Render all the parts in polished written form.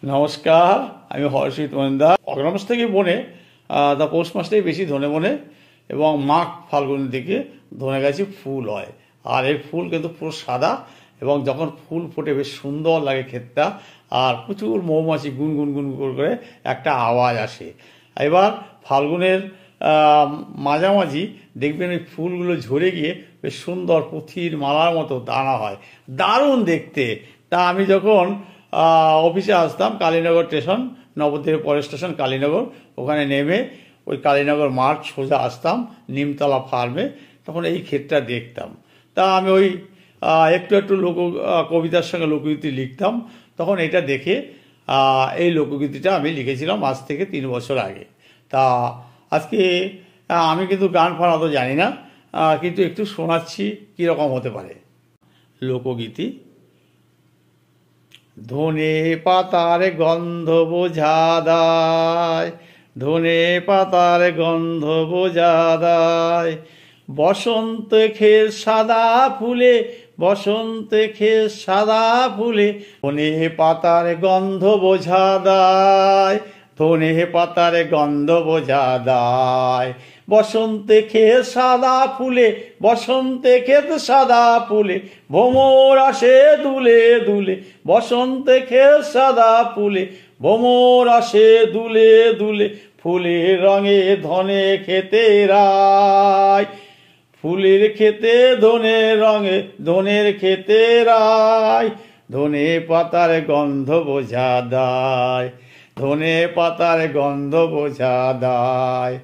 নমস্কার, আমি হর্ষিত মজুমদার। অগ্রহায়ণ মাস থেকে বনে তা পৌষ মাসটাই বেশি ধনে বনে এবং মাঘ ফাল্গুনের দিকে ধনে গাছে ফুল হয়। আর এর ফুল কিন্তু পুরো সাদা এবং যখন ফুল ফোটে বেশ সুন্দর লাগে খেতটা, আর প্রচুর মৌমাছি গুনগুন গুন করে একটা আওয়াজ আসে। এবার ফাল্গুনের মাঝামাঝি দেখবেন ওই ফুলগুলো ঝরে গিয়ে বেশ সুন্দর পুঁথির মালার মতো দানা হয়, দারুণ দেখতে। তা আমি যখন অফিসে আসতাম, কালীনগর স্টেশন, নবদ্বীপের পরের স্টেশন কালীনগর, ওখানে নেমে ওই কালীনগর মাঠ সোজা আসতাম নিমতলা ফার্মে, তখন এই ক্ষেতটা দেখতাম। তা আমি ওই একটু একটু কবিতার সঙ্গে লোকগীতি লিখতাম। তখন এটা দেখে এই লোকগীতিটা আমি লিখেছিলাম আজ থেকে 3 বছর আগে। তা আজকে আমি কিন্তু গান ফান অত জানি না, কিন্তু একটু শোনাচ্ছি কীরকম হতে পারে লোকগীতি। ধনে পাতার গন্ধ বোঝা দায়, ধনে পাতার গন্ধ বোঝা দায়, বসন্ত খের সাদা ফুলে, বসন্ত খের সাদা ফুলে, ধনে পাতার গন্ধ বোঝা দায়, ধনে পাতার গন্ধ বোঝা দায়, বসন্তে খেত সাদা ফুলে, বসন্তে খেত সাদা ফুলে, ভ্রমর আসে দুলে দুলে, বসন্তে খেত সাদা ফুলে, ভ্রমর আসে দুলে দুলে, ফুলের রঙে ধনে খেতে রায়, ফুলের খেতে ধনের রঙে ধনের খেতে রায়, ধনে পাতার গন্ধ বোঝা দায়, ধনে পাতার গন্ধ বোঝা দায়,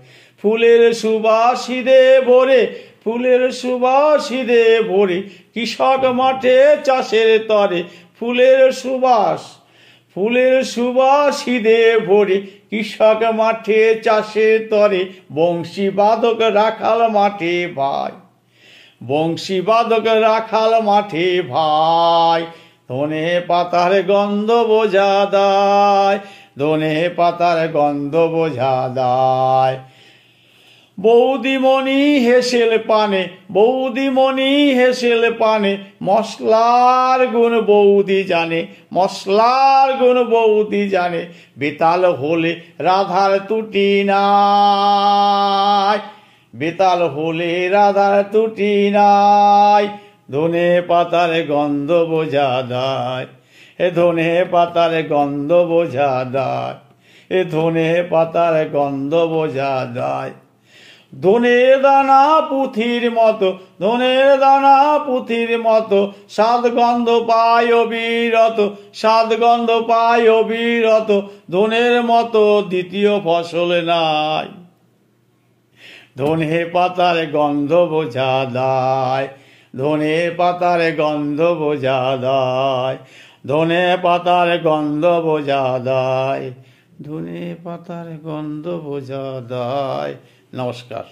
ফুলের সুবাসিদে ভরে, ফুলের সুবাসিদে ভরে, কৃষক মাঠে চাষের তরে, ফুলের সুবাস, ফুলের সুবাসিদে ভরে, কৃষক মাঠে চাষের তরে, বংশী বাদক রাখাল মাঠে ভাই, বংশী বাদক রাখাল মাঠে ভাই, ধনে পাতার গন্ধ বোঝা দায়, ধনে পাতার গন্ধ বোঝা দায়, বৌদিমণি হেসেল পানে, বৌদিমণি হেসেল পানে, মশলার গুণ বৌদি জানে, মশলার গুণ বৌদি জানে, বেতাল হলে রাধার ত্রুটি নাই, বেতাল হলে রাধার ত্রুটি নাই, ধনে পাতার গন্ধ বোঝা দায়, এ ধনে পাতার গন্ধ বোঝা দায়, এ ধনে পাতার গন্ধ বোঝা দায়, ধনের দানা পুঁথির মতো, ধনের দানা পুঁথির মতো, সাত গন্ধ পায় অবিরত, সাত গন্ধ পায় অবিরত, ধনের মতো দ্বিতীয় ফসল নাই, ধনে পাতার গন্ধ বোঝা দায়, ধনে পাতার গন্ধ বোঝা দায়, ধনে পাতার গন্ধ বোঝা দায়, ধনে পাতার গন্ধ বোঝা দায়। নমস্কার।